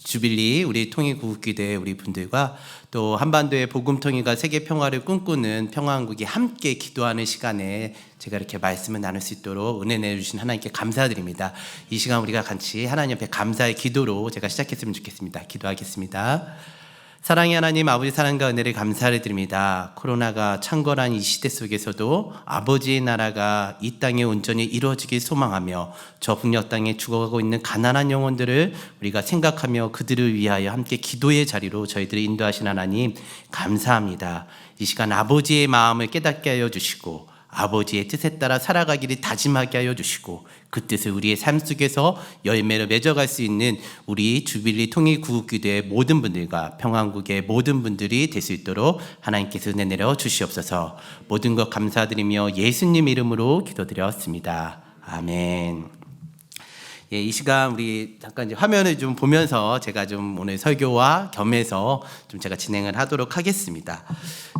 주빌리 우리 통일구국기대 우리 분들과 또 한반도의 복음통일과 세계 평화를 꿈꾸는 평화한국이 함께 기도하는 시간에 제가 이렇게 말씀을 나눌 수 있도록 은혜 내주신 하나님께 감사드립니다. 이 시간 우리가 같이 하나님 앞에 감사의 기도로 제가 시작했으면 좋겠습니다. 기도하겠습니다. 사랑의 하나님, 아버지 사랑과 은혜를 감사를 드립니다. 코로나가 창궐한 이 시대 속에서도 아버지의 나라가 이 땅에 온전히 이루어지길 소망하며 저 북녘 땅에 죽어가고 있는 가난한 영혼들을 우리가 생각하며 그들을 위하여 함께 기도의 자리로 저희들을 인도하신 하나님 감사합니다. 이 시간 아버지의 마음을 깨닫게 하여 주시고 아버지의 뜻에 따라 살아가기를 다짐하게 하여 주시고 그 뜻을 우리의 삶 속에서 열매를 맺어갈 수 있는 우리 주빌리 통일구국기도의 모든 분들과 평화한국의 모든 분들이 될 수 있도록 하나님께서 은혜 내려 주시옵소서. 모든 것 감사드리며 예수님 이름으로 기도드렸습니다. 아멘. 예, 이 시간 우리 잠깐 이제 화면을 좀 보면서 제가 좀 오늘 설교와 겸해서 좀 제가 진행을 하도록 하겠습니다.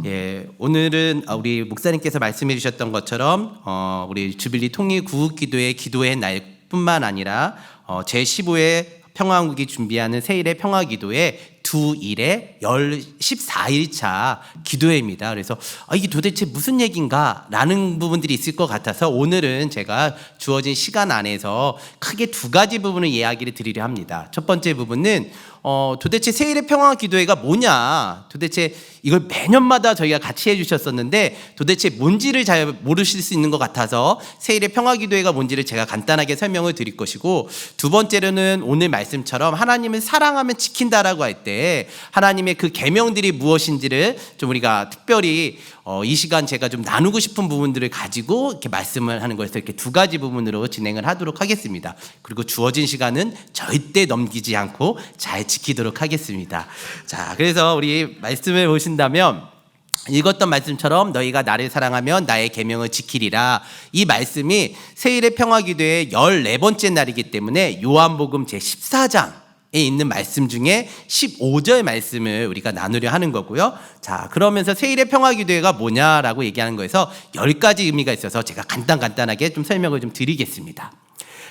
예, 오늘은 우리 목사님께서 말씀해 주셨던 것처럼 우리 주빌리 통일구국기도의 기도의 날뿐만 아니라 제15회 평화한국이 준비하는 세일의 평화기도의 두 일의 14일차 기도회입니다. 그래서 이게 도대체 무슨 얘기인가 라는 부분들이 있을 것 같아서 오늘은 제가 주어진 시간 안에서 크게 두 가지 부분을 이야기를 드리려 합니다. 첫 번째 부분은 도대체 세일의 평화기도회가 뭐냐, 도대체 이걸 매년마다 저희가 같이 해주셨었는데 도대체 뭔지를 잘 모르실 수 있는 것 같아서 세일의 평화기도회가 뭔지를 제가 간단하게 설명을 드릴 것이고, 두 번째로는 오늘 말씀처럼 하나님을 사랑하면 지킨다라고 할 때 하나님의 그 계명들이 무엇인지를 좀 우리가 특별히 이 시간 제가 좀 나누고 싶은 부분들을 가지고 이렇게 말씀을 하는 것에서 이렇게 두 가지 부분으로 진행을 하도록 하겠습니다. 그리고 주어진 시간은 절대 넘기지 않고 잘 지키도록 하겠습니다. 자, 그래서 우리 말씀을 보신다면 읽었던 말씀처럼 너희가 나를 사랑하면 나의 계명을 지키리라, 이 말씀이 세일의 평화기도의 14번째 날이기 때문에 요한복음 제14장 에 있는 말씀 중에 15절 말씀을 우리가 나누려 하는 거고요. 자, 그러면서 세일의 평화기도회가 뭐냐라고 얘기하는 거에서 10가지 의미가 있어서 제가 간단하게 좀 설명을 좀 드리겠습니다.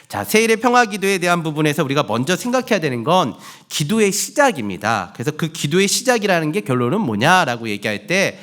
자, 세일의 평화기도에 대한 부분에서 우리가 먼저 생각해야 되는 건 기도의 시작입니다. 그래서 그 기도의 시작이라는 게 결론은 뭐냐라고 얘기할 때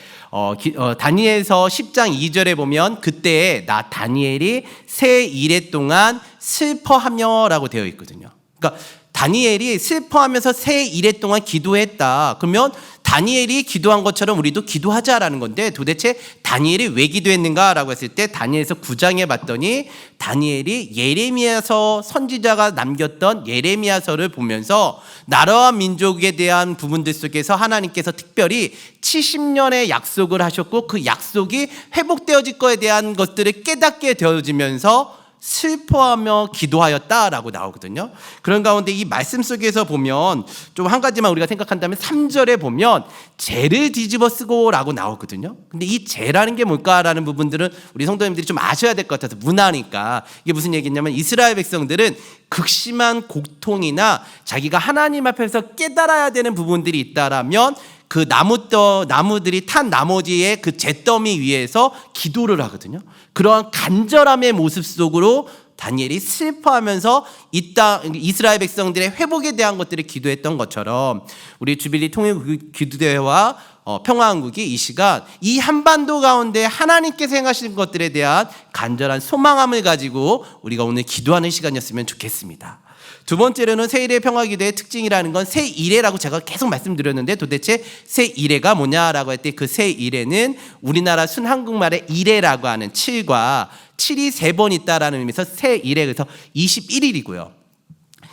다니엘서 10장 2절에 보면 그때 나 다니엘이 세 일해 동안 슬퍼하며 라고 되어 있거든요. 그러니까 다니엘이 슬퍼하면서 세 일해 동안 기도했다. 그러면 다니엘이 기도한 것처럼 우리도 기도하자라는 건데, 도대체 다니엘이 왜 기도했는가라고 했을 때 다니엘서 9장에 봤더니 다니엘이 예레미야서 선지자가 남겼던 예레미야서를 보면서 나라와 민족에 대한 부분들 속에서 하나님께서 특별히 70년의 약속을 하셨고 그 약속이 회복되어질 거에 대한 것들을 깨닫게 되어지면서 슬퍼하며 기도하였다라고 나오거든요. 그런 가운데 이 말씀 속에서 보면 좀 한 가지만 우리가 생각한다면 3절에 보면 죄를 뒤집어 쓰고라고 나오거든요. 근데 이 죄라는 게 뭘까라는 부분들은 우리 성도님들이 좀 아셔야 될 것 같아서 문화니까, 이게 무슨 얘기냐면 이스라엘 백성들은 극심한 고통이나 자기가 하나님 앞에서 깨달아야 되는 부분들이 있다라면 그 나무들이 탄 나머지의 그 잿더미 위에서 기도를 하거든요. 그러한 간절함의 모습 속으로 다니엘이 슬퍼하면서 이스라엘 백성들의 회복에 대한 것들을 기도했던 것처럼 우리 주빌리 통일기도회와 평화한국이 이 시간 이 한반도 가운데 하나님께서 행하신 것들에 대한 간절한 소망함을 가지고 우리가 오늘 기도하는 시간이었으면 좋겠습니다. 두 번째로는 세일의 평화기도의 특징이라는 건 세일해라고 제가 계속 말씀드렸는데 도대체 세일해가 뭐냐라고 할 때 그 세일해는 우리나라 순 한국말의 일해라고 하는 7과 7이 3번 있다라는 의미에서 세일해, 그래서 21일이고요.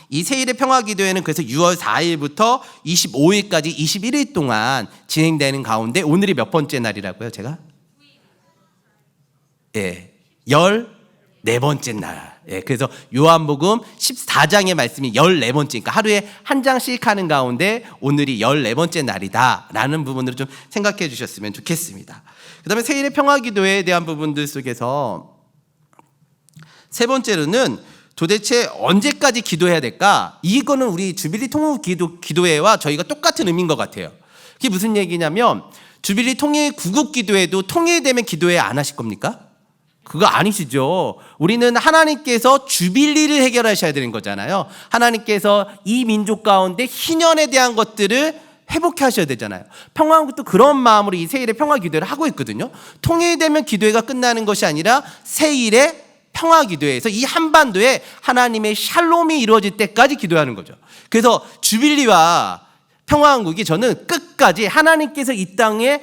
이 세일의 평화기도회는 그래서 6월 4일부터 25일까지 21일 동안 진행되는 가운데 오늘이 몇 번째 날이라고요, 제가? 예, 14번째 날. 예, 그래서 요한복음 14장의 말씀이 14번째, 그러니까 하루에 한 장씩 하는 가운데 오늘이 14번째 날이다라는 부분으로 좀 생각해 주셨으면 좋겠습니다. 그 다음에 세일의 평화기도회에 대한 부분들 속에서 세 번째로는 도대체 언제까지 기도해야 될까? 이거는 우리 주빌리 통일기도회와 저희가 똑같은 의미인 것 같아요. 그게 무슨 얘기냐면 주빌리 통일구국기도회도 통일되면 기도회 안 하실 겁니까? 그거 아니시죠. 우리는 하나님께서 주빌리를 해결하셔야 되는 거잖아요. 하나님께서 이 민족 가운데 희년에 대한 것들을 회복해 하셔야 되잖아요. 평화왕국도 그런 마음으로 이 세일의 평화 기도회를 하고 있거든요. 통일되면 기도회가 끝나는 것이 아니라 세일의 평화 기도회에서 이 한반도에 하나님의 샬롬이 이루어질 때까지 기도하는 거죠. 그래서 주빌리와 평화왕국이 저는 끝까지 하나님께서 이 땅에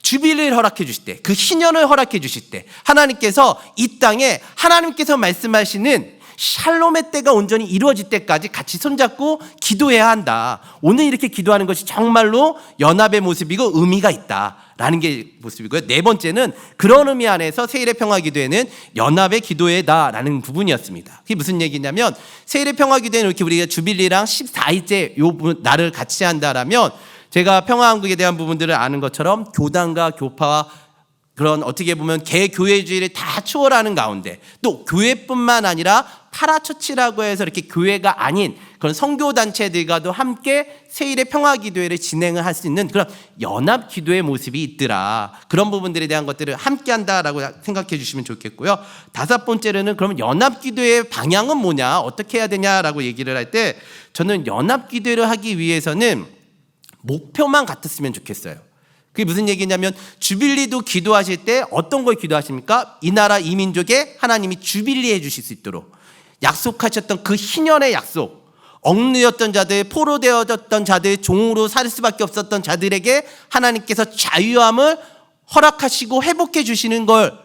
주빌리를 허락해 주실 때, 그 희년을 허락해 주실 때, 하나님께서 이 땅에 하나님께서 말씀하시는 샬롬의 때가 온전히 이루어질 때까지 같이 손잡고 기도해야 한다. 오늘 이렇게 기도하는 것이 정말로 연합의 모습이고 의미가 있다라는 게 모습이고요. 네 번째는 그런 의미 안에서 세일의 평화 기도회는 연합의 기도회다라는 부분이었습니다. 그게 무슨 얘기냐면 세일의 평화 기도회는 이렇게 우리가 주빌리랑 14일째 요 날을 같이 한다라면 제가 평화왕국에 대한 부분들을 아는 것처럼 교단과 교파와 그런 어떻게 보면 개교회주의를 다 추월하는 가운데 또 교회뿐만 아니라 파라처치라고 해서 이렇게 교회가 아닌 그런 선교단체들과도 함께 세일의 평화기도회를 진행을 할 수 있는 그런 연합기도의 모습이 있더라. 그런 부분들에 대한 것들을 함께 한다라고 생각해 주시면 좋겠고요. 다섯 번째로는 그럼 연합기도의 방향은 뭐냐, 어떻게 해야 되냐라고 얘기를 할 때 저는 연합기도를 하기 위해서는 목표만 같았으면 좋겠어요. 그게 무슨 얘기냐면 주빌리도 기도하실 때 어떤 걸 기도하십니까? 이 나라 이 민족에 하나님이 주빌리 해주실 수 있도록 약속하셨던 그 희년의 약속, 억누였던 자들, 포로되어졌던 자들, 종으로 살 수밖에 없었던 자들에게 하나님께서 자유함을 허락하시고 회복해 주시는 걸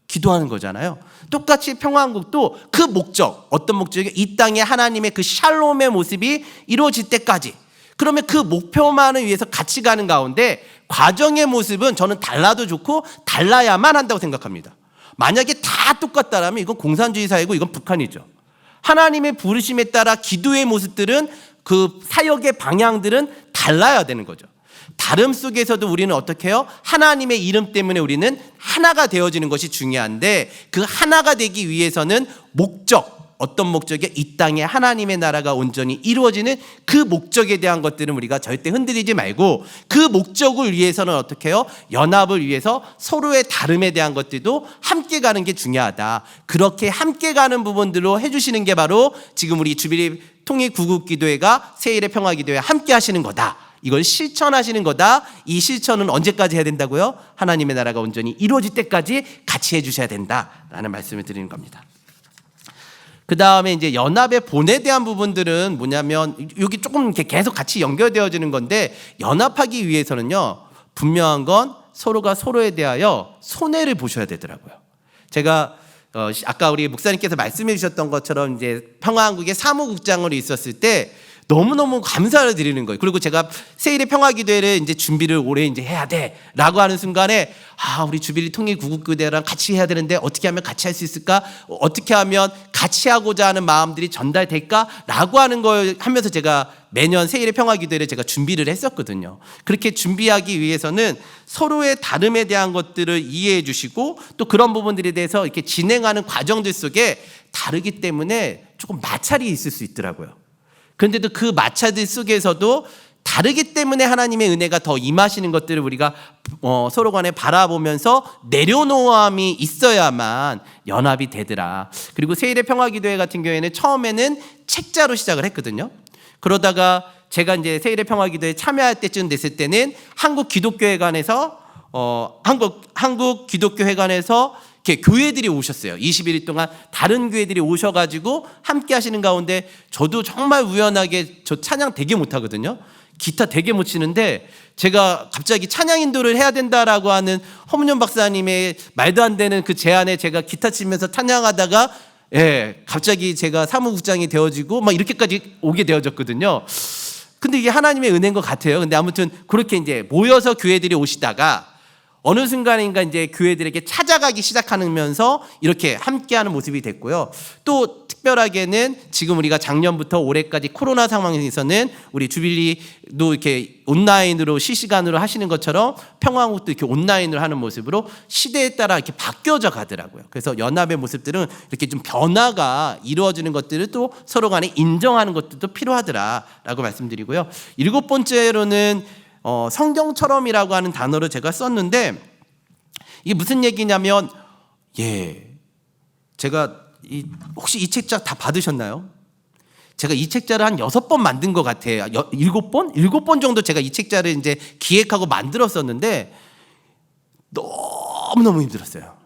기도하는 거잖아요. 똑같이 평화왕국도 그 목적, 어떤 목적이 이 땅에 하나님의 그 샬롬의 모습이 이루어질 때까지, 그러면 그 목표만을 위해서 같이 가는 가운데 과정의 모습은 저는 달라도 좋고 달라야만 한다고 생각합니다. 만약에 다 똑같다라면 이건 공산주의 사회고 이건 북한이죠. 하나님의 부르심에 따라 기도의 모습들은 그 사역의 방향들은 달라야 되는 거죠. 다름 속에서도 우리는 어떻게 해요? 하나님의 이름 때문에 우리는 하나가 되어지는 것이 중요한데 그 하나가 되기 위해서는 목적, 어떤 목적에 이 땅에 하나님의 나라가 온전히 이루어지는 그 목적에 대한 것들은 우리가 절대 흔들리지 말고 그 목적을 위해서는 어떻게 해요? 연합을 위해서 서로의 다름에 대한 것들도 함께 가는 게 중요하다. 그렇게 함께 가는 부분들로 해주시는 게 바로 지금 우리 주빌리 통일구국기도회가 세일의 평화기도회 함께 하시는 거다. 이걸 실천하시는 거다. 이 실천은 언제까지 해야 된다고요? 하나님의 나라가 온전히 이루어질 때까지 같이 해주셔야 된다라는 말씀을 드리는 겁니다. 그 다음에 이제 연합의 본에 대한 부분들은 뭐냐면 여기 조금 이렇게 계속 같이 연결되어지는 건데 연합하기 위해서는요 분명한 건 서로가 서로에 대하여 손해를 보셔야 되더라고요. 제가 아까 우리 목사님께서 말씀해 주셨던 것처럼 이제 평화왕국의 사무국장으로 있었을 때 너무너무 감사를 드리는 거예요. 그리고 제가 세일의 평화기도회를 이제 준비를 올해 이제 해야 돼라고 하는 순간에 우리 주빌리 통일구국교대랑 같이 해야 되는데 어떻게 하면 같이 할 수 있을까? 어떻게 하면 같이 하고자 하는 마음들이 전달될까라고 하는 걸 하면서 제가 매년 세일의 평화기도회를 제가 준비를 했었거든요. 그렇게 준비하기 위해서는 서로의 다름에 대한 것들을 이해해 주시고 또 그런 부분들에 대해서 이렇게 진행하는 과정들 속에 다르기 때문에 조금 마찰이 있을 수 있더라고요. 그런데도 그 마찰들 속에서도 다르기 때문에 하나님의 은혜가 더 임하시는 것들을 우리가 서로 간에 바라보면서 내려놓음이 있어야만 연합이 되더라. 그리고 세일의 평화기도회 같은 경우에는 처음에는 책자로 시작을 했거든요. 그러다가 제가 이제 세일의 평화기도회에 참여할 때쯤 됐을 때는 한국기독교회관에서 한국기독교회관에서 이렇게 교회들이 오셨어요. 21일 동안 다른 교회들이 오셔가지고 함께 하시는 가운데 저도 정말 우연하게 저 찬양 되게 못하거든요. 기타 되게 못 치는데 제가 갑자기 찬양 인도를 해야 된다라고 하는 허문현 박사님의 말도 안 되는 그 제안에 제가 기타 치면서 찬양하다가 갑자기 제가 사무국장이 되어지고 막 이렇게까지 오게 되어졌거든요. 근데 이게 하나님의 은혜인 것 같아요. 근데 아무튼 그렇게 이제 모여서 교회들이 오시다가 어느 순간인가 이제 교회들에게 찾아가기 시작하면서 이렇게 함께하는 모습이 됐고요. 또 특별하게는 지금 우리가 작년부터 올해까지 코로나 상황에서는 우리 주빌리도 이렇게 온라인으로 실시간으로 하시는 것처럼 평화왕국도 이렇게 온라인으로 하는 모습으로 시대에 따라 이렇게 바뀌어져 가더라고요. 그래서 연합의 모습들은 이렇게 좀 변화가 이루어지는 것들을 또 서로 간에 인정하는 것들도 필요하더라라고 말씀드리고요. 일곱 번째로는 성경처럼이라고 하는 단어를 제가 썼는데 이게 무슨 얘기냐면 제가 혹시 이 책자 다 받으셨나요? 제가 이 책자를 한 6번 만든 것 같아요. 7번? 7번 정도 제가 이 책자를 이제 기획하고 만들었었는데 너무너무 힘들었어요.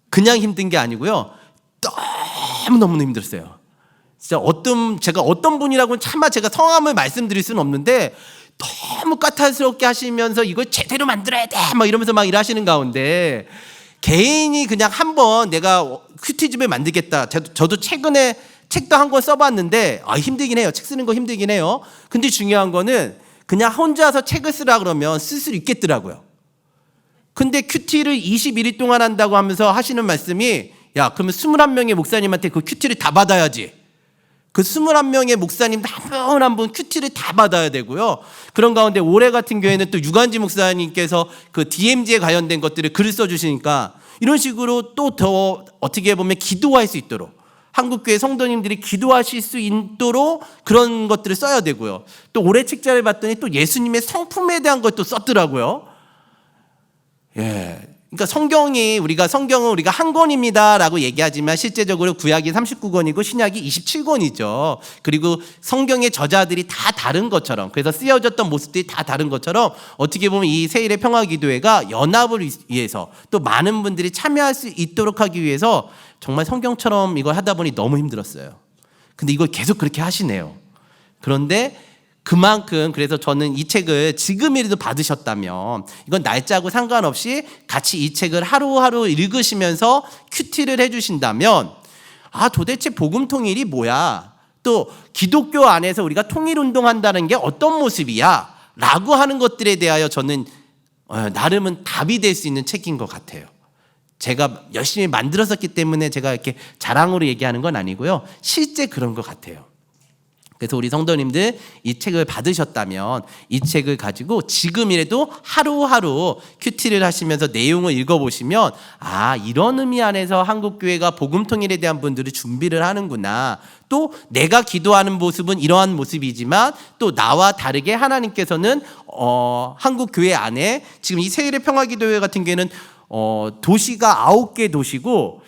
그냥 힘든 게 아니고요. 너무너무 힘들었어요. 진짜 제가 어떤 분이라고는 차마 제가 성함을 말씀드릴 수는 없는데 너무 까탈스럽게 하시면서 이걸 제대로 만들어야 돼 막 이러면서 막 일하시는 가운데 개인이 그냥 한번 내가 큐티집을 만들겠다. 저도 최근에 책도 한 권 써봤는데 힘들긴 해요. 책 쓰는 거 힘들긴 해요. 근데 중요한 거는 그냥 혼자서 책을 쓰라 그러면 쓸 수 있겠더라고요. 근데 큐티를 21일 동안 한다고 하면서 하시는 말씀이 야 그러면 21명의 목사님한테 그 큐티를 다 받아야지. 그 21명의 목사님 한 분 큐티를 다 받아야 되고요. 그런 가운데 올해 같은 경우에는 또 유관지 목사님께서 그 DMZ에 관련된 것들을 글을 써주시니까 이런 식으로 또 더 어떻게 보면 기도할 수 있도록 한국교회 성도님들이 기도하실 수 있도록 그런 것들을 써야 되고요. 또 올해 책자를 봤더니 또 예수님의 성품에 대한 것도 썼더라고요. 그러니까 성경은 우리가 한 권입니다라고 얘기하지만 실제적으로 구약이 39권이고 신약이 27권이죠. 그리고 성경의 저자들이 다 다른 것처럼 그래서 쓰여졌던 모습들이 다 다른 것처럼 어떻게 보면 이 세일의 평화기도회가 연합을 위해서 또 많은 분들이 참여할 수 있도록 하기 위해서 정말 성경처럼 이걸 하다 보니 너무 힘들었어요. 근데 이걸 계속 그렇게 하시네요. 그런데 그만큼 그래서 저는 이 책을 지금이라도 받으셨다면 이건 날짜하고 상관없이 같이 이 책을 하루하루 읽으시면서 큐티를 해주신다면 도대체 복음 통일이 뭐야? 또 기독교 안에서 우리가 통일 운동한다는 게 어떤 모습이야? 라고 하는 것들에 대하여 저는 나름은 답이 될 수 있는 책인 것 같아요. 제가 열심히 만들었었기 때문에 제가 이렇게 자랑으로 얘기하는 건 아니고요. 실제 그런 것 같아요. 그래서 우리 성도님들 이 책을 받으셨다면 이 책을 가지고 지금이라도 하루하루 큐티를 하시면서 내용을 읽어보시면 이런 의미 안에서 한국교회가 복음통일에 대한 분들이 준비를 하는구나. 또 내가 기도하는 모습은 이러한 모습이지만 또 나와 다르게 하나님께서는 한국교회 안에 지금 이 세일의 평화기도회 같은 경우에는 도시가 9개 도시고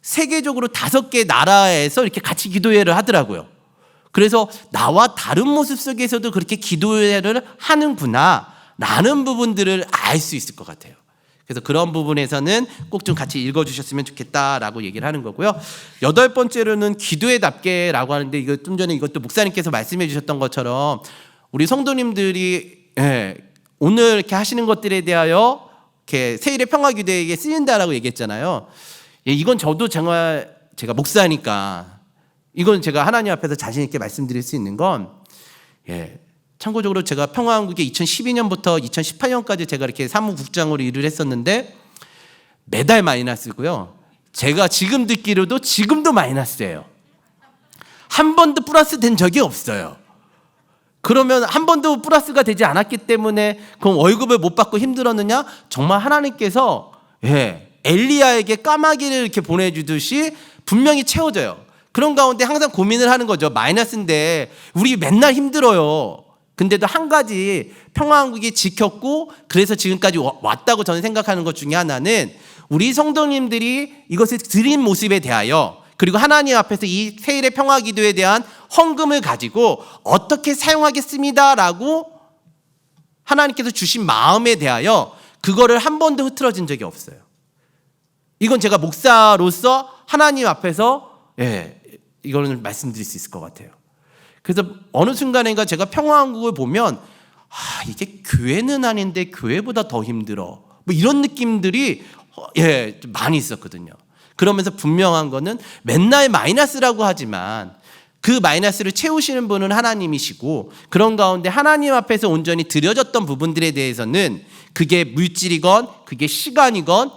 세계적으로 5개 나라에서 이렇게 같이 기도회를 하더라고요. 그래서 나와 다른 모습 속에서도 그렇게 기도회를 하는구나 라는 부분들을 알 수 있을 것 같아요. 그래서 그런 부분에서는 꼭 좀 같이 읽어주셨으면 좋겠다라고 얘기를 하는 거고요. 8번째로는 기도회답게라고 하는데 이거 좀 전에 이것도 목사님께서 말씀해 주셨던 것처럼 우리 성도님들이 오늘 이렇게 하시는 것들에 대하여 이렇게 세일의 평화기도회에 쓰인다라고 얘기했잖아요. 이건 저도 정말 제가 목사니까 이건 제가 하나님 앞에서 자신 있게 말씀드릴 수 있는 건 참고적으로 제가 평화한국에 2012년부터 2018년까지 제가 이렇게 사무국장으로 일을 했었는데 매달 마이너스고요. 제가 지금 듣기로도 지금도 마이너스예요. 한 번도 플러스 된 적이 없어요. 그러면 한 번도 플러스가 되지 않았기 때문에 그럼 월급을 못 받고 힘들었느냐? 정말 하나님께서 엘리야에게 까마귀를 이렇게 보내주듯이 분명히 채워져요. 그런 가운데 항상 고민을 하는 거죠. 마이너스인데 우리 맨날 힘들어요. 근데도 한 가지 평화한국이 지켰고 그래서 지금까지 왔다고 저는 생각하는 것 중에 하나는 우리 성도님들이 이것을 드린 모습에 대하여 그리고 하나님 앞에서 이 세일의 평화기도에 대한 헌금을 가지고 어떻게 사용하겠습니다라고 하나님께서 주신 마음에 대하여 그거를 한 번도 흐트러진 적이 없어요. 이건 제가 목사로서 하나님 앞에서 이거는 말씀드릴 수 있을 것 같아요. 그래서 어느 순간인가 제가 평화한국을 보면 이게 교회는 아닌데 교회보다 더 힘들어 뭐 이런 느낌들이 좀 많이 있었거든요. 그러면서 분명한 거는 맨날 마이너스라고 하지만 그 마이너스를 채우시는 분은 하나님이시고 그런 가운데 하나님 앞에서 온전히 드려졌던 부분들에 대해서는 그게 물질이건 그게 시간이건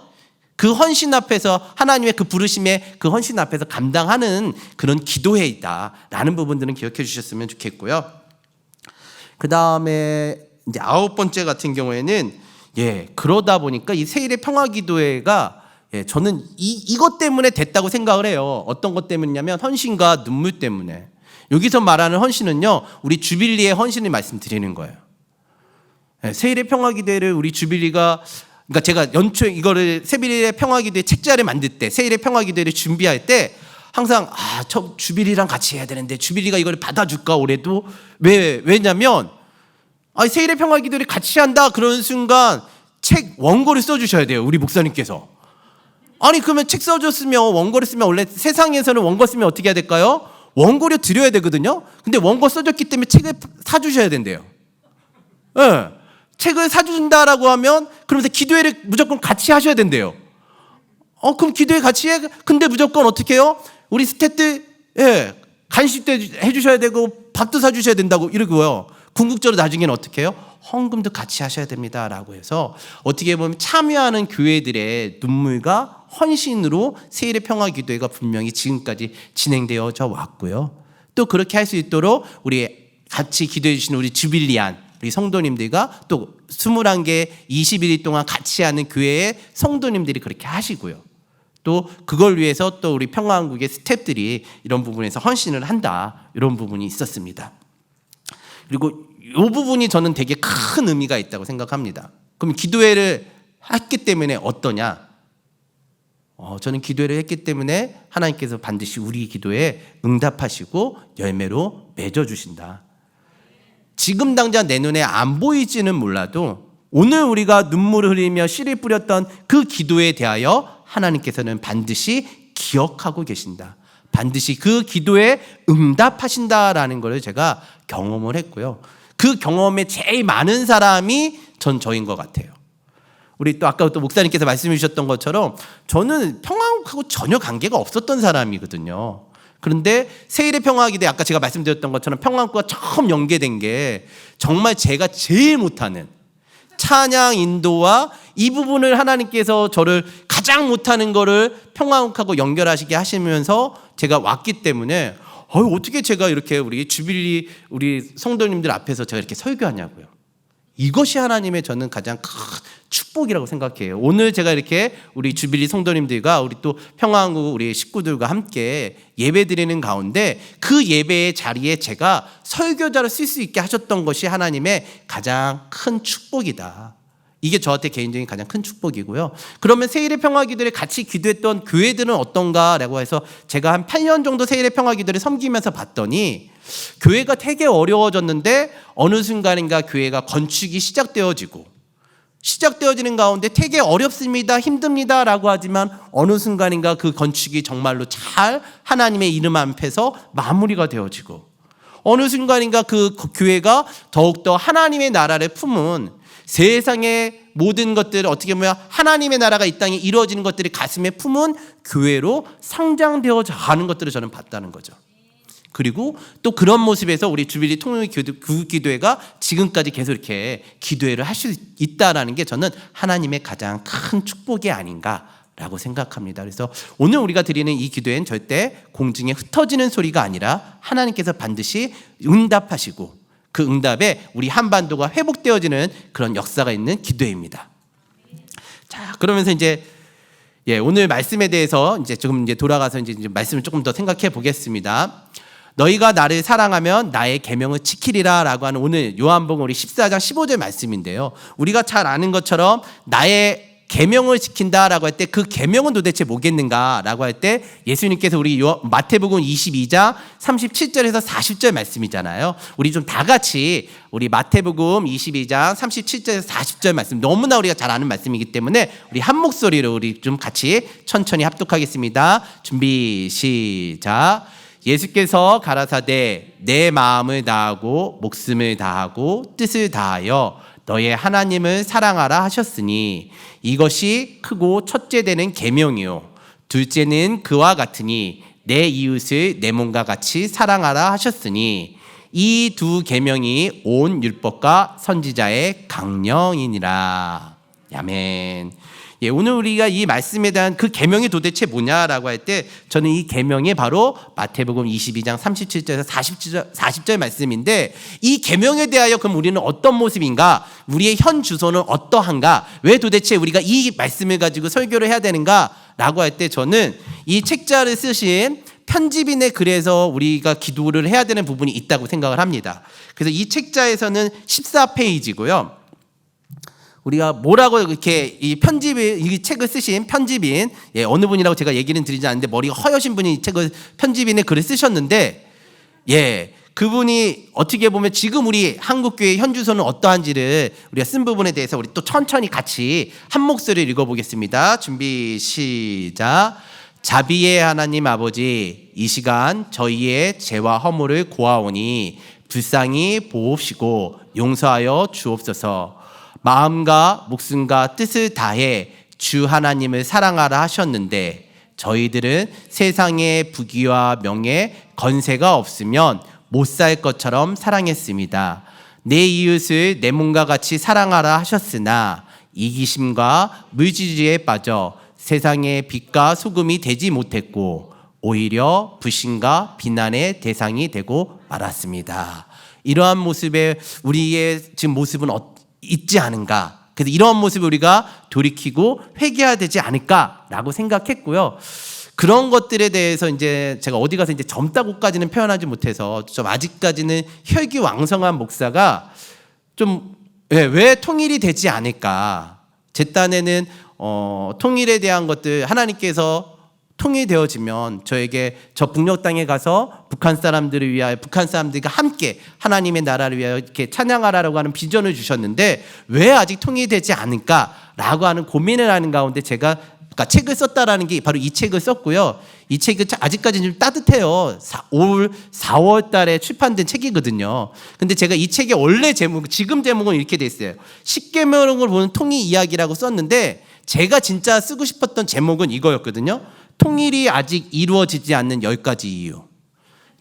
그 헌신 앞에서 하나님의 그 부르심의 그 헌신 앞에서 감당하는 그런 기도회이다라는 부분들은 기억해 주셨으면 좋겠고요. 그 다음에 이제 9번째 같은 경우에는 그러다 보니까 이 세일의 평화기도회가 저는 이것 때문에 됐다고 생각을 해요. 어떤 것 때문이냐면 헌신과 눈물 때문에. 여기서 말하는 헌신은요, 우리 주빌리의 헌신을 말씀드리는 거예요. 세일의 평화기도회를 우리 주빌리가 그러니까 제가 연초에 이거를 세빌의 평화기도회 책자를 만들 때, 세일의 평화기도회를 준비할 때 항상 저 주빌이랑 같이 해야 되는데 주빌이가 이걸 받아줄까 올해도? 왜냐면 세일의 평화기도회를 같이 한다 그런 순간 책 원고를 써주셔야 돼요, 우리 목사님께서. 아니 그러면 책 써줬으면 원고를 쓰면 원래 세상에서는 원고 쓰면 어떻게 해야 될까요? 원고료 드려야 되거든요. 근데 원고 써줬기 때문에 책을 사주셔야 된대요. 네. 책을 사준다라고 하면 그러면서 기도회를 무조건 같이 하셔야 된대요. 그럼 기도회 같이 해? 근데 무조건 어떻게 해요? 우리 스태프들 간식도 해주셔야 되고 밥도 사주셔야 된다고 이러고요. 궁극적으로 나중에는 어떻게 해요? 헌금도 같이 하셔야 됩니다라고 해서 어떻게 보면 참여하는 교회들의 눈물과 헌신으로 세일의 평화기도회가 분명히 지금까지 진행되어져 왔고요. 또 그렇게 할 수 있도록 우리 같이 기도해 주시는 우리 주빌리안 우리 성도님들과 또 21개 21일 동안 같이 하는 교회의 성도님들이 그렇게 하시고요. 또 그걸 위해서 또 우리 평화한국의 스태프들이 이런 부분에서 헌신을 한다, 이런 부분이 있었습니다. 그리고 이 부분이 저는 되게 큰 의미가 있다고 생각합니다. 그럼 기도회를 했기 때문에 어떠냐? 저는 기도회를 했기 때문에 하나님께서 반드시 우리 기도에 응답하시고 열매로 맺어주신다. 지금 당장 내 눈에 안 보이지는 몰라도 오늘 우리가 눈물을 흘리며 씨를 뿌렸던 그 기도에 대하여 하나님께서는 반드시 기억하고 계신다. 반드시 그 기도에 응답하신다라는 것을 제가 경험을 했고요. 그 경험에 제일 많은 사람이 저인 것 같아요. 우리 또 아까 또 목사님께서 말씀해 주셨던 것처럼 저는 평화하고 전혀 관계가 없었던 사람이거든요. 그런데 세일의 평화기도회 아까 제가 말씀드렸던 것처럼 평화과 처음 연계된 게 정말 제가 제일 못하는 찬양 인도와 이 부분을 하나님께서 저를 가장 못하는 거를 평화하고 연결하시게 하시면서 제가 왔기 때문에 어떻게 제가 이렇게 우리 주빌리 우리 성도님들 앞에서 제가 이렇게 설교하냐고요. 이것이 하나님의 저는 가장 큰 축복이라고 생각해요. 오늘 제가 이렇게 우리 주빌리 성도님들과 우리 또 평화한국 우리 식구들과 함께 예배 드리는 가운데 그 예배의 자리에 제가 설교자로 쓸 수 있게 하셨던 것이 하나님의 가장 큰 축복이다. 이게 저한테 개인적인 가장 큰 축복이고요. 그러면 세일의 평화기도를 같이 기도했던 교회들은 어떤가라고 해서 제가 한 8년 정도 세일의 평화기도를 섬기면서 봤더니 교회가 되게 어려워졌는데 어느 순간인가 교회가 건축이 시작되어지는 가운데 되게 어렵습니다, 힘듭니다라고 하지만 어느 순간인가 그 건축이 정말로 잘 하나님의 이름 앞에서 마무리가 되어지고 어느 순간인가 그 교회가 더욱더 하나님의 나라를 품은 세상의 모든 것들을 어떻게 보면 하나님의 나라가 이 땅에 이루어지는 것들이 가슴에 품은 교회로 성장되어져 가는 것들을 저는 봤다는 거죠. 그리고 또 그런 모습에서 우리 주빌리 통일기도회가 지금까지 계속 이렇게 기도회를 할 수 있다라는 게 저는 하나님의 가장 큰 축복이 아닌가라고 생각합니다. 그래서 오늘 우리가 드리는 이 기도회는 절대 공중에 흩어지는 소리가 아니라 하나님께서 반드시 응답하시고 그 응답에 우리 한반도가 회복되어지는 그런 역사가 있는 기도회입니다. 자, 그러면서 이제 오늘 말씀에 대해서 조금 돌아가서 이제 말씀을 조금 더 생각해 보겠습니다. 너희가 나를 사랑하면 나의 계명을 지키리라라고 하는 오늘 요한복음 우리 14장 15절 말씀인데요. 우리가 잘 아는 것처럼 나의 계명을 지킨다라고 할 때 그 계명은 도대체 뭐겠는가라고 할 때 예수님께서 우리 마태복음 22장 37절에서 40절 말씀이잖아요. 우리 좀 다 같이 우리 마태복음 22장 37절에서 40절 말씀 너무나 우리가 잘 아는 말씀이기 때문에 우리 한 목소리로 우리 좀 같이 천천히 합독하겠습니다. 준비 시작. 예수께서 가라사대 내 마음을 다하고 목숨을 다하고 뜻을 다하여 너의 하나님을 사랑하라 하셨으니 이것이 크고 첫째 되는 계명이요 둘째는 그와 같으니 내 이웃을 내 몸과 같이 사랑하라 하셨으니 이 두 계명이 온 율법과 선지자의 강령이니라. 아멘. 오늘 우리가 이 말씀에 대한 그 계명이 도대체 뭐냐라고 할 때 저는 이 계명이 바로 마태복음 22장 37절에서 40절 말씀인데 이 계명에 대하여 그럼 우리는 어떤 모습인가? 우리의 현 주소는 어떠한가? 왜 도대체 우리가 이 말씀을 가지고 설교를 해야 되는가라고 할 때 저는 이 책자를 쓰신 편집인의 글에서 우리가 기도를 해야 되는 부분이 있다고 생각을 합니다. 그래서 이 책자에서는 14페이지고요. 우리가 뭐라고 이렇게 이 책을 쓰신 편집인, 어느 분이라고 제가 얘기는 드리지 않는데 머리가 허여신 분이 이 책을 편집인의 글을 쓰셨는데, 그분이 어떻게 보면 지금 우리 한국교회 현주소는 어떠한지를 우리가 쓴 부분에 대해서 우리 또 천천히 같이 한 목소리를 읽어보겠습니다. 준비 시작. 자비의 하나님 아버지, 이 시간 저희의 죄와 허물을 고하오니 불쌍히 보옵시고 용서하여 주옵소서. 마음과 목숨과 뜻을 다해 주 하나님을 사랑하라 하셨는데 저희들은 세상의 부귀와 명예, 건세가 없으면 못 살 것처럼 사랑했습니다. 내 이웃을 내 몸과 같이 사랑하라 하셨으나 이기심과 물질주의에 빠져 세상의 빛과 소금이 되지 못했고 오히려 불신과 비난의 대상이 되고 말았습니다. 이러한 모습에 우리의 지금 모습은 있지 않은가? 그래서 이러한 모습을 우리가 돌이키고 회개해야 되지 않을까라고 생각했고요. 그런 것들에 대해서 이제 제가 어디 가서 이제 젊다고까지는 표현하지 못해서 좀 아직까지는 혈기왕성한 목사가 좀 왜 통일이 되지 않을까? 제 딴에는 통일에 대한 것들 하나님께서 통일되어지면 저에게 저 북녘 땅에 가서 북한 사람들을 위하여 북한 사람들과 함께 하나님의 나라를 위하여 이렇게 찬양하라고 하는 비전을 주셨는데 왜 아직 통일되지 않을까라고 하는 고민을 하는 가운데 제가 책을 썼다라는 게 바로 이 책을 썼고요. 이 책이 아직까지는 좀 따뜻해요. 올 4월 달에 출판된 책이거든요. 근데 제가 이 책의 원래 제목, 지금 제목은 이렇게 돼 있어요. 십계명을 보는 통일 이야기라고 썼는데 제가 진짜 쓰고 싶었던 제목은 이거였거든요. 통일이 아직 이루어지지 않는 10가지 이유.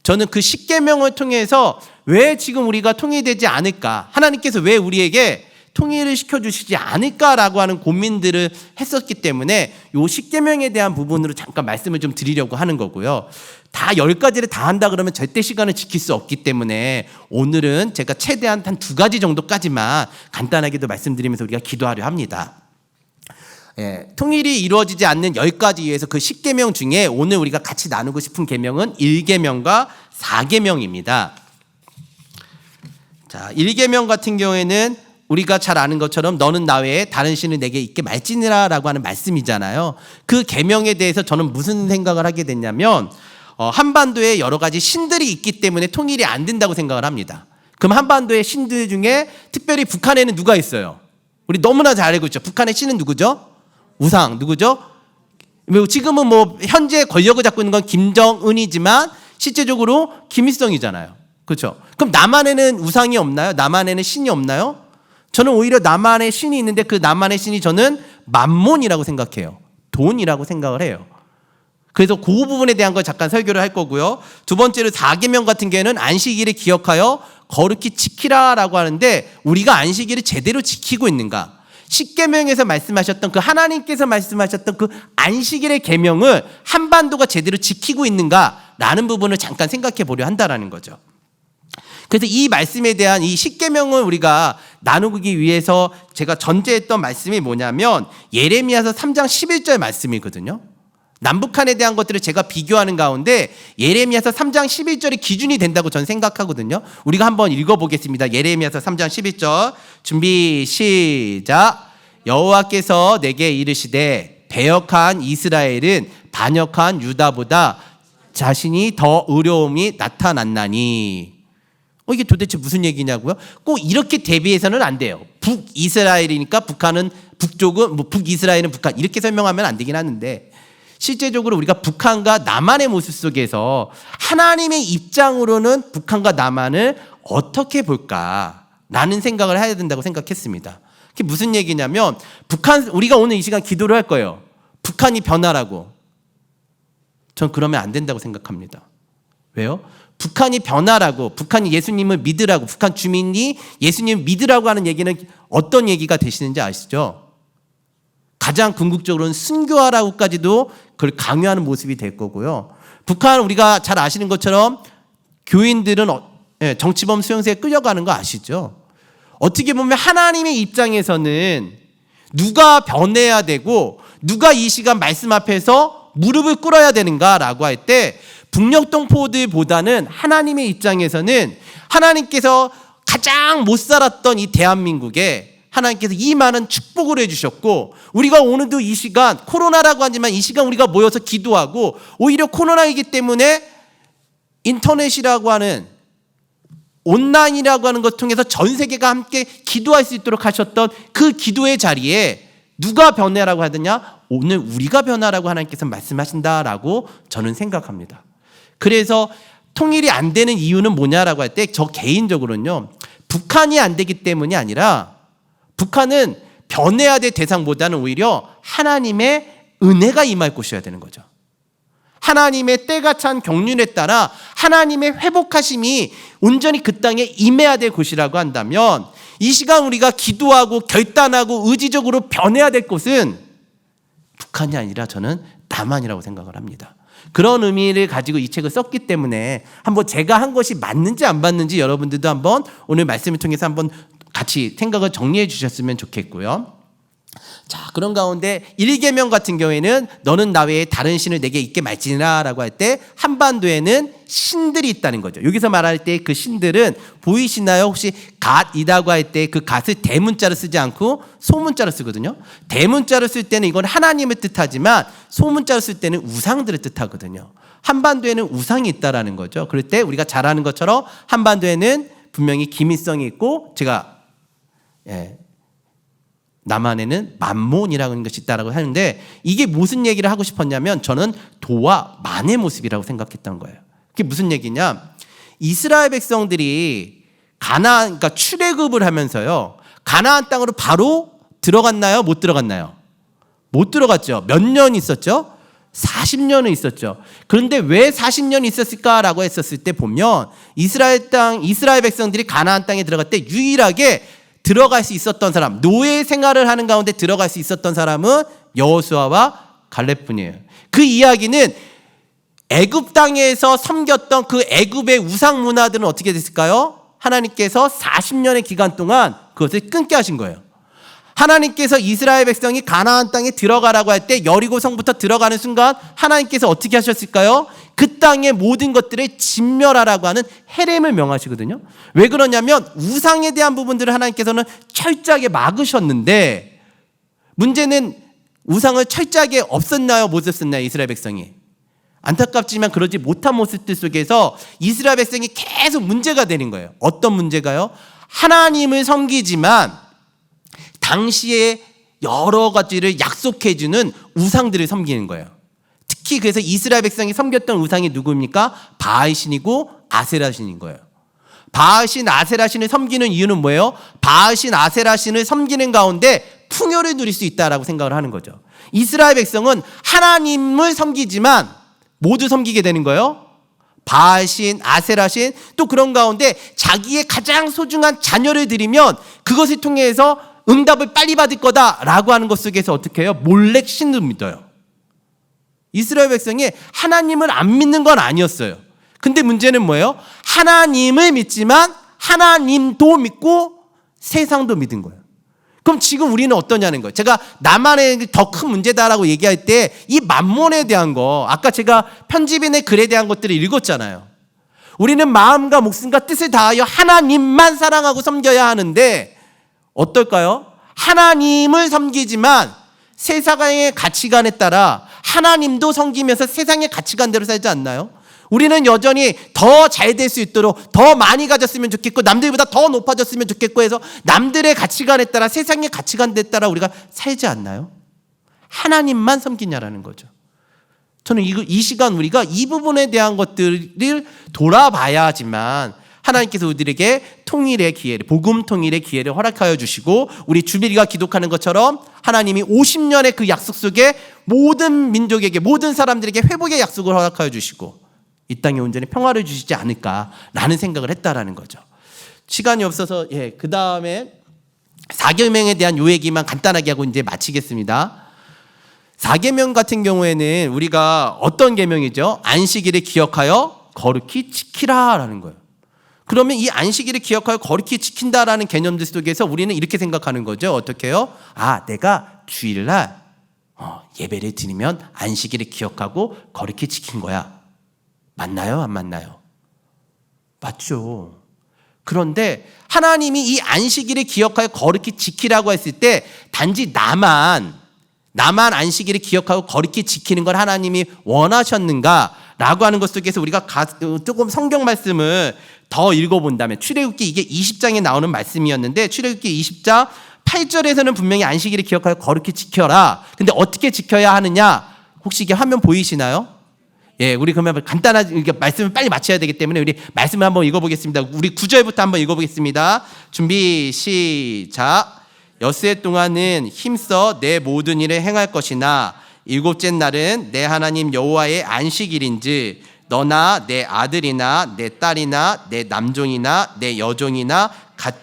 저는 그 십계명을 통해서 왜 지금 우리가 통일되지 않을까? 하나님께서 왜 우리에게 통일을 시켜주시지 않을까라고 하는 고민들을 했었기 때문에 이 십계명에 대한 부분으로 잠깐 말씀을 좀 드리려고 하는 거고요. 다 10가지를 다 한다 그러면 절대 시간을 지킬 수 없기 때문에 오늘은 제가 최대한 한 2가지 정도까지만 간단하게도 말씀드리면서 우리가 기도하려 합니다. 통일이 이루어지지 않는 10가지 이유에서 그 10계명 중에 오늘 우리가 같이 나누고 싶은 계명은 1계명과 4계명입니다. 자, 1계명 같은 경우에는 우리가 잘 아는 것처럼 너는 나 외에 다른 신을 내게 있게 말지니라 라고 하는 말씀이잖아요. 그 계명에 대해서 저는 무슨 생각을 하게 됐냐면 한반도에 여러 가지 신들이 있기 때문에 통일이 안 된다고 생각을 합니다. 그럼 한반도의 신들 중에 특별히 북한에는 누가 있어요? 우리 너무나 잘 알고 있죠. 북한의 신은 누구죠? 우상 누구죠? 지금은 뭐 현재 권력을 잡고 있는 건 김정은이지만 실제적으로 김일성이잖아요. 그렇죠? 그럼 남한에는 우상이 없나요? 남한에는 신이 없나요? 저는 오히려 남한의 신이 있는데 그 남한의 신이 저는 만몬이라고 생각해요. 돈이라고 생각을 해요. 그래서 그 부분에 대한 걸 잠깐 설교를 할 거고요. 두 번째로 4계명 같은 경우에는 안식일을 기억하여 거룩히 지키라라고 하는데 우리가 안식일을 제대로 지키고 있는가? 10계명에서 말씀하셨던 그 하나님께서 말씀하셨던 그 안식일의 계명을 한반도가 제대로 지키고 있는가라는 부분을 잠깐 생각해 보려 한다라는 거죠. 그래서 이 말씀에 대한 이 10계명을 우리가 나누기 위해서 제가 전제했던 말씀이 뭐냐면 예레미야서 3장 11절 말씀이거든요. 남북한에 대한 것들을 제가 비교하는 가운데 예레미야서 3장 11절이 기준이 된다고 저는 생각하거든요. 우리가 한번 읽어보겠습니다. 예레미야서 3장 11절 준비 시작. 여호와께서 내게 이르시되 배역한 이스라엘은 반역한 유다보다 자신이 더 의로움이 나타났나니. 이게 도대체 무슨 얘기냐고요? 꼭 이렇게 대비해서는 안 돼요. 북이스라엘이니까 북한은 북쪽은 북이스라엘은 북한 이렇게 설명하면 안 되긴 하는데 실제적으로 우리가 북한과 남한의 모습 속에서 하나님의 입장으로는 북한과 남한을 어떻게 볼까라는 생각을 해야 된다고 생각했습니다. 그게 무슨 얘기냐면 우리가 오늘 이 시간 기도를 할 거예요. 북한이 변하라고. 전 그러면 안 된다고 생각합니다. 왜요? 북한이 변하라고, 북한이 예수님을 믿으라고, 북한 주민이 예수님을 믿으라고 하는 얘기는 어떤 얘기가 되시는지 아시죠? 가장 궁극적으로는 순교하라고까지도 그걸 강요하는 모습이 될 거고요. 북한 우리가 잘 아시는 것처럼 교인들은 정치범 수용소에 끌려가는 거 아시죠? 어떻게 보면 하나님의 입장에서는 누가 변해야 되고 누가 이 시간 말씀 앞에서 무릎을 꿇어야 되는가라고 할 때 북녘동포들보다는 하나님의 입장에서는 하나님께서 가장 못 살았던 이 대한민국에 하나님께서 이 많은 축복을 해주셨고, 우리가 오늘도 이 시간, 코로나라고 하지만 이 시간 우리가 모여서 기도하고, 오히려 코로나이기 때문에 인터넷이라고 하는, 온라인이라고 하는 것 통해서 전 세계가 함께 기도할 수 있도록 하셨던 그 기도의 자리에 누가 변화라고 하느냐? 오늘 우리가 변화라고 하나님께서 말씀하신다라고 저는 생각합니다. 그래서 통일이 안 되는 이유는 뭐냐라고 할 때, 저 개인적으로는요, 북한이 안 되기 때문이 아니라, 북한은 변해야 될 대상보다는 오히려 하나님의 은혜가 임할 곳이어야 되는 거죠. 하나님의 때가 찬 경륜에 따라 하나님의 회복하심이 온전히 그 땅에 임해야 될 곳이라고 한다면, 이 시간 우리가 기도하고 결단하고 의지적으로 변해야 될 곳은 북한이 아니라 저는 남한이라고 생각을 합니다. 그런 의미를 가지고 이 책을 썼기 때문에 한번 제가 한 것이 맞는지 안 맞는지 여러분들도 한번 오늘 말씀을 통해서 한번 같이 생각을 정리해 주셨으면 좋겠고요. 자, 그런 가운데 1계명 같은 경우에는 너는 나 외에 다른 신을 내게 있게 말지니라라고 할 때 한반도에는 신들이 있다는 거죠. 여기서 말할 때 그 신들은 보이시나요? 혹시 갓이라고 할 때 그 갓을 대문자로 쓰지 않고 소문자로 쓰거든요. 대문자로 쓸 때는 이건 하나님을 뜻하지만 소문자로 쓸 때는 우상들을 뜻하거든요. 한반도에는 우상이 있다라는 거죠. 그럴 때 우리가 잘 아는 것처럼 한반도에는 분명히 기민성이 있고, 제가 남한에는 만몬이라고 하는 것이 있다라고 하는데, 이게 무슨 얘기를 하고 싶었냐면 저는 도와 만의 모습이라고 생각했던 거예요. 그게 무슨 얘기냐? 이스라엘 백성들이 그러니까 출애굽을 하면서요, 가나안 땅으로 바로 들어갔나요? 못 들어갔나요? 못 들어갔죠. 몇 년 있었죠? 40년은 있었죠. 그런데 왜 40년이 있었을까라고 했었을 때 보면, 이스라엘 백성들이 가나안 땅에 들어갈 때 유일하게 들어갈 수 있었던 사람, 노예 생활을 하는 가운데 들어갈 수 있었던 사람은 여호수아와 갈렙뿐이에요. 그 이야기는 애굽 땅에서 섬겼던 그 애굽의 우상 문화들은 어떻게 됐을까요? 하나님께서 40년의 기간 동안 그것을 끊게 하신 거예요. 하나님께서 이스라엘 백성이 가나안 땅에 들어가라고 할 때 여리고 성부터 들어가는 순간 하나님께서 어떻게 하셨을까요? 그 땅의 모든 것들을 진멸하라고 하는 헤렘을 명하시거든요. 왜 그러냐면 우상에 대한 부분들을 하나님께서는 철저하게 막으셨는데, 문제는 우상을 철저하게 없앴나요? 못 없앴나요? 이스라엘 백성이. 안타깝지만 그러지 못한 모습들 속에서 이스라엘 백성이 계속 문제가 되는 거예요. 어떤 문제가요? 하나님을 섬기지만 당시에 여러 가지를 약속해주는 우상들을 섬기는 거예요. 특히 그래서 이스라엘 백성이 섬겼던 우상이 누구입니까? 바알신이고 아세라신인 거예요. 바알신, 아세라신을 섬기는 이유는 뭐예요? 바알신, 아세라신을 섬기는 가운데 풍요를 누릴 수 있다라고 생각을 하는 거죠. 이스라엘 백성은 하나님을 섬기지만 모두 섬기게 되는 거예요. 바알신, 아세라신, 또 그런 가운데 자기의 가장 소중한 자녀를 드리면 그것을 통해서 응답을 빨리 받을 거다라고 하는 것 속에서 어떻게 해요? 몰래 신을 믿어요. 이스라엘 백성이 하나님을 안 믿는 건 아니었어요. 근데 문제는 뭐예요? 하나님을 믿지만 하나님도 믿고 세상도 믿은 거예요. 그럼 지금 우리는 어떠냐는 거예요. 제가 나만의 더 큰 문제다라고 얘기할 때 이 만몬에 대한 거, 아까 제가 편집인의 글에 대한 것들을 읽었잖아요. 우리는 마음과 목숨과 뜻을 다하여 하나님만 사랑하고 섬겨야 하는데 어떨까요? 하나님을 섬기지만 세상의 가치관에 따라 하나님도 섬기면서 세상의 가치관대로 살지 않나요? 우리는 여전히 더 잘 될 수 있도록 더 많이 가졌으면 좋겠고 남들보다 더 높아졌으면 좋겠고 해서 남들의 가치관에 따라, 세상의 가치관에 따라 우리가 살지 않나요? 하나님만 섬기냐라는 거죠. 저는 이 시간 우리가 이 부분에 대한 것들을 돌아봐야 하지만, 하나님께서 우리들에게 통일의 기회를, 복음 통일의 기회를 허락하여 주시고, 우리 주비리가 기독하는 것처럼 하나님이 50년의 그 약속 속에 모든 민족에게, 모든 사람들에게 회복의 약속을 허락하여 주시고 이 땅에 온전히 평화를 주시지 않을까라는 생각을 했다라는 거죠. 시간이 없어서 그 다음에 4계명에 대한 요 얘기만 간단하게 하고 이제 마치겠습니다. 4계명 같은 경우에는 우리가 어떤 계명이죠? 안식일을 기억하여 거룩히 지키라라는 거예요. 그러면 이 안식일을 기억하여 거룩히 지킨다라는 개념들 속에서 우리는 이렇게 생각하는 거죠. 어떻게 해요? 아, 내가 주일날 예배를 드리면 안식일을 기억하고 거룩히 지킨 거야. 맞나요? 안 맞나요? 맞죠. 그런데 하나님이 이 안식일을 기억하여 거룩히 지키라고 했을 때 단지 나만 안식일을 기억하고 거룩히 지키는 걸 하나님이 원하셨는가라고 하는 것 속에서 우리가 조금 성경 말씀을 더 읽어본다면, 출애굽기 이게 20장에 나오는 말씀이었는데 출애굽기 20장 8절에서는 분명히 안식일을 기억하여 거룩히 지켜라. 근데 어떻게 지켜야 하느냐? 혹시 이게 화면 보이시나요? 예, 우리 그러면 간단하게 말씀을 빨리 마쳐야 되기 때문에 우리 말씀을 한번 읽어보겠습니다. 우리 9절부터 한번 읽어보겠습니다. 준비 시작. 엿새 동안은 힘써 내 모든 일을 행할 것이나 일곱째 날은 내 하나님 여호와의 안식일인즉 너나 내 아들이나 내 딸이나 내 남종이나 내 여종이나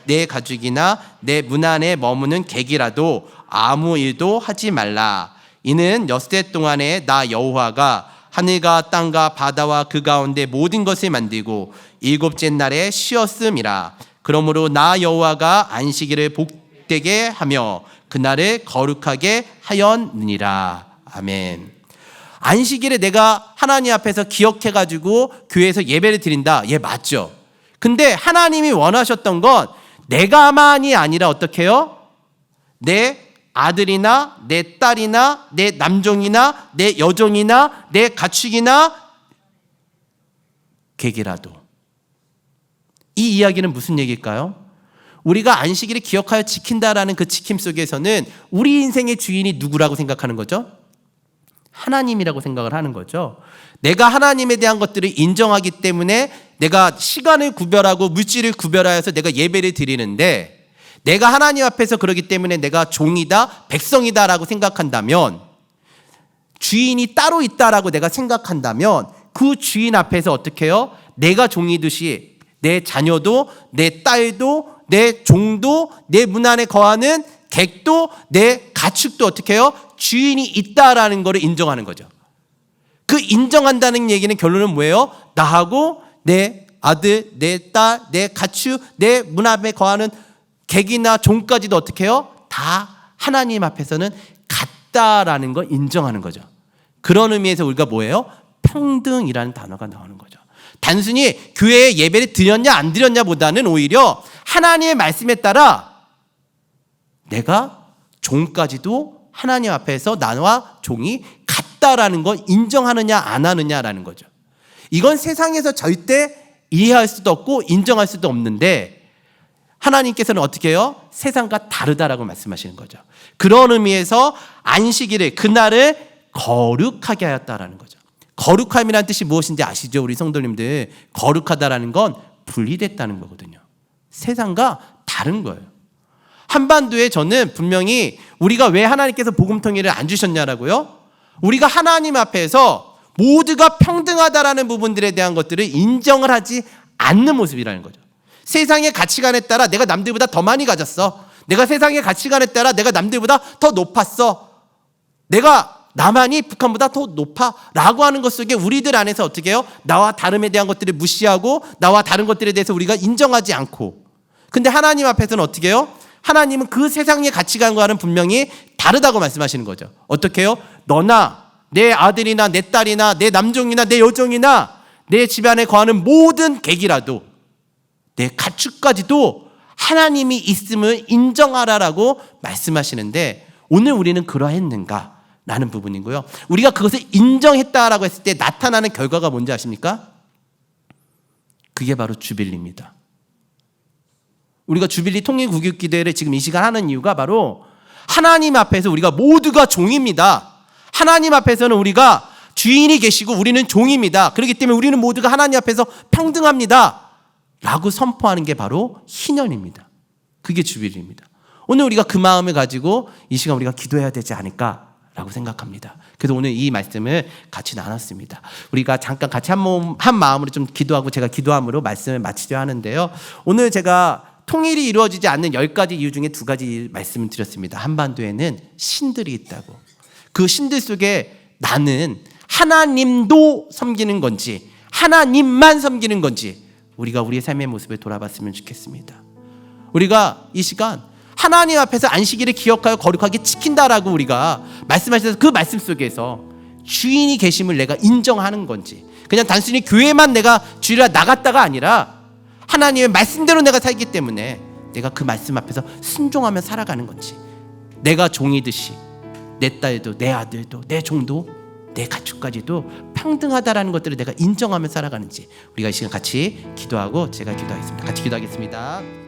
내 가축이나 내 문 안에 머무는 객이라도 아무 일도 하지 말라. 이는 엿새 동안에 나 여호와가 하늘과 땅과 바다와 그 가운데 모든 것을 만들고 일곱째 날에 쉬었음이라. 그러므로 나 여호와가 안식일을 복되게 하며 그날을 거룩하게 하였느니라. 아멘. 안식일에 내가 하나님 앞에서 기억해가지고 교회에서 예배를 드린다. 예, 맞죠. 근데 하나님이 원하셨던 건 내가만이 아니라 어떻게 해요? 내 아들이나 내 딸이나 내 남종이나 내 여종이나 내 가축이나 객이라도. 이 이야기는 무슨 얘기일까요? 우리가 안식일을 기억하여 지킨다라는 그 지킴 속에서는 우리 인생의 주인이 누구라고 생각하는 거죠? 하나님이라고 생각을 하는 거죠. 내가 하나님에 대한 것들을 인정하기 때문에 내가 시간을 구별하고 물질을 구별하여서 내가 예배를 드리는데, 내가 하나님 앞에서 그러기 때문에 내가 종이다, 백성이다라고 생각한다면, 주인이 따로 있다라고 내가 생각한다면 그 주인 앞에서 어떻게 해요? 내가 종이듯이 내 자녀도, 내 딸도, 내 종도, 내 문 안에 거하는 객도, 내 가축도 어떻게 해요? 주인이 있다라는 것을 인정하는 거죠. 그 인정한다는 얘기는 결론은 뭐예요? 나하고 내 아들, 내 딸, 내 가축, 내 문 앞에 거하는 객이나 종까지도 어떻게 해요? 다 하나님 앞에서는 같다라는 걸 인정하는 거죠. 그런 의미에서 우리가 뭐예요? 평등이라는 단어가 나오는 거죠. 단순히 교회에 예배를 드렸냐 안 드렸냐 보다는 오히려 하나님의 말씀에 따라 내가 종까지도 하나님 앞에서 나와 종이 같다라는 걸 인정하느냐 안 하느냐라는 거죠. 이건 세상에서 절대 이해할 수도 없고 인정할 수도 없는데 하나님께서는 어떻게 해요? 세상과 다르다라고 말씀하시는 거죠. 그런 의미에서 안식일을, 그날을 거룩하게 하였다라는 거죠. 거룩함이라는 뜻이 무엇인지 아시죠? 우리 성도님들, 거룩하다라는 건 분리됐다는 거거든요. 세상과 다른 거예요. 한반도에 저는 분명히 우리가 왜 하나님께서 복음통일을 안 주셨냐라고요? 우리가 하나님 앞에서 모두가 평등하다라는 부분들에 대한 것들을 인정을 하지 않는 모습이라는 거죠. 세상의 가치관에 따라 내가 남들보다 더 많이 가졌어. 내가 세상의 가치관에 따라 내가 남들보다 더 높았어. 내가 나만이 북한보다 더 높아 라고 하는 것 속에 우리들 안에서 어떻게 해요? 나와 다름에 대한 것들을 무시하고 나와 다른 것들에 대해서 우리가 인정하지 않고, 근데 하나님 앞에서는 어떻게 해요? 하나님은 그 세상의 가치관과는 분명히 다르다고 말씀하시는 거죠. 어떻게 해요? 너나 내 아들이나 내 딸이나 내 남종이나 내 여종이나 내 집안에 거하는 모든 객이라도 내 가축까지도 하나님이 있음을 인정하라라고 말씀하시는데, 오늘 우리는 그러했는가? 라는 부분이고요. 우리가 그것을 인정했다라고 했을 때 나타나는 결과가 뭔지 아십니까? 그게 바로 주빌리입니다. 우리가 주빌리 통일국유기도회를 지금 이 시간 하는 이유가 바로 하나님 앞에서 우리가 모두가 종입니다. 하나님 앞에서는 우리가 주인이 계시고 우리는 종입니다. 그렇기 때문에 우리는 모두가 하나님 앞에서 평등합니다 라고 선포하는 게 바로 희년입니다. 그게 주빌리입니다. 오늘 우리가 그 마음을 가지고 이 시간 우리가 기도해야 되지 않을까 라고 생각합니다. 그래서 오늘 이 말씀을 같이 나눴습니다. 우리가 잠깐 같이 한 마음으로 좀 기도하고 제가 기도함으로 말씀을 마치려 하는데요. 오늘 제가 통일이 이루어지지 않는 10가지 이유 중에 2가지 말씀을 드렸습니다. 한반도에는 신들이 있다고. 그 신들 속에 나는 하나님도 섬기는 건지 하나님만 섬기는 건지 우리가 우리의 삶의 모습을 돌아봤으면 좋겠습니다. 우리가 이 시간 하나님 앞에서 안식일을 기억하여 거룩하게 지킨다라고 우리가 말씀하셔서 그 말씀 속에서 주인이 계심을 내가 인정하는 건지, 그냥 단순히 교회만 내가 주일날 나갔다가 아니라 하나님의 말씀대로 내가 살기 때문에 내가 그 말씀 앞에서 순종하며 살아가는 건지, 내가 종이듯이 내 딸도 내 아들도 내 종도 내 가축까지도 평등하다라는 것들을 내가 인정하며 살아가는지, 우리가 이 시간 같이 기도하고 제가 기도하겠습니다. 같이 기도하겠습니다.